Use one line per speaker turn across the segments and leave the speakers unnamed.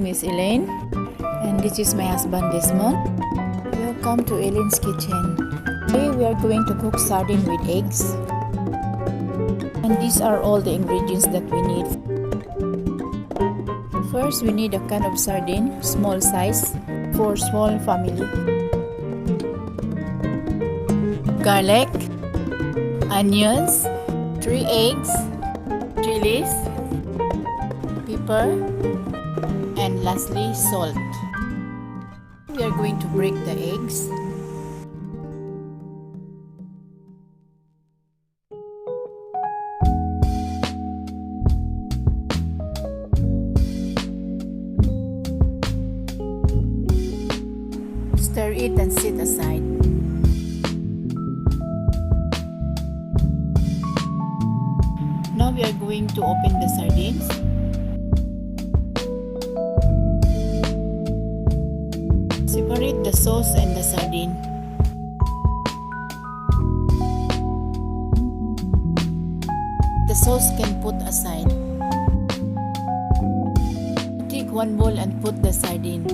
is Elaine, and this is my husband Desmond. Welcome to Elaine's kitchen. Today we are going to cook sardine with eggs. And these are all the ingredients that we need. First, we need a can of sardine, small size, for small family. Garlic, onions, 3 eggs, chilies, pepper, and lastly salt. We are going to break the eggs. Stir it and set aside. Now we are going to open the sardines. Separate the sauce and the sardine. The sauce can put aside. Take one bowl and put the sardine.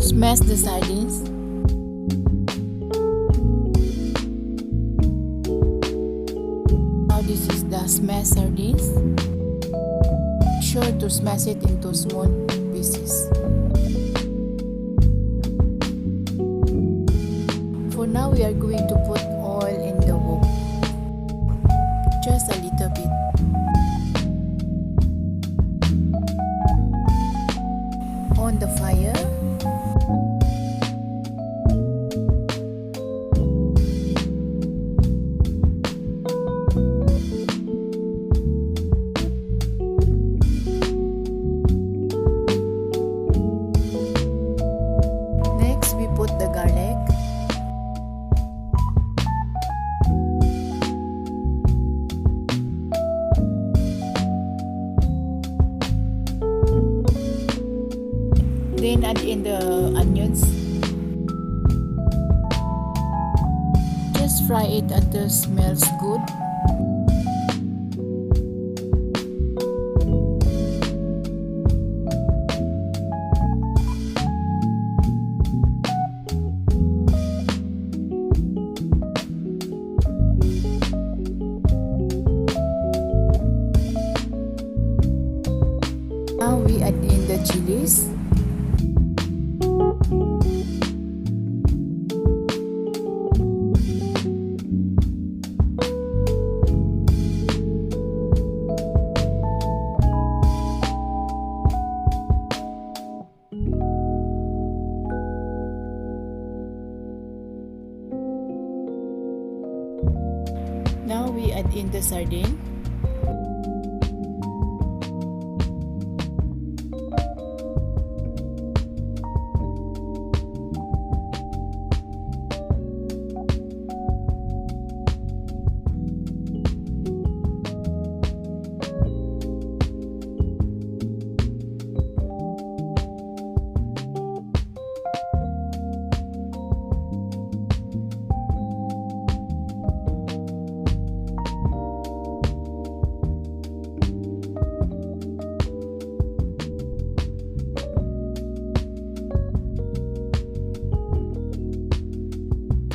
Smash the sardines. Now this is the smashed sardines. Be sure to smash it into small pieces. For now, we are going to put oil in the wok. Just a little bit. On the fire. Put the garlic, then add in the onions. Just fry it until it smells good. Now we add in the chilies. Now we add in the sardine.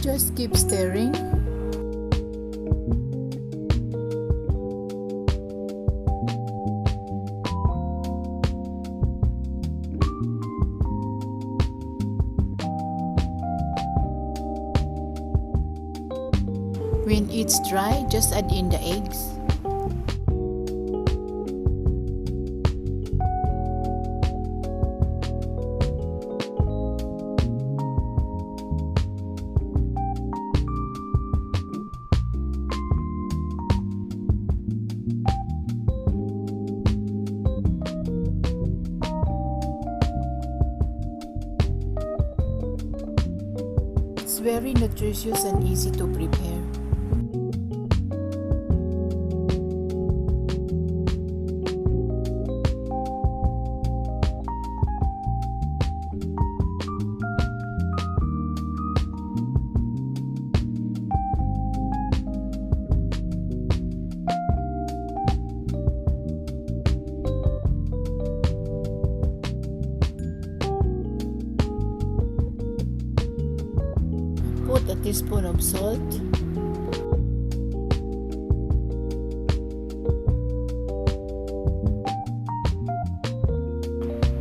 Just keep stirring. When it's dry, just add in the eggs. It's very nutritious and easy to prepare. a teaspoon of salt,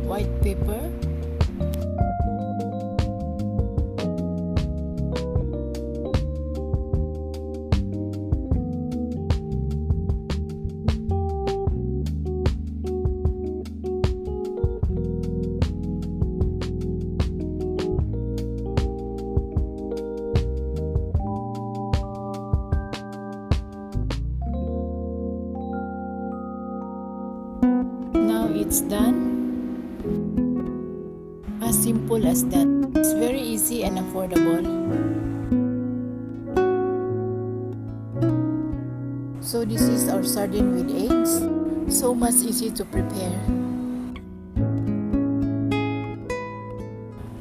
white pepper, it's done. As simple as that. It's very easy and affordable. So this is our sardine with eggs. So much easy to prepare.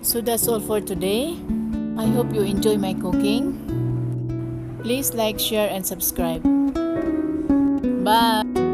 So that's all for today. I hope you enjoy my cooking. Please like, share, and subscribe. Bye!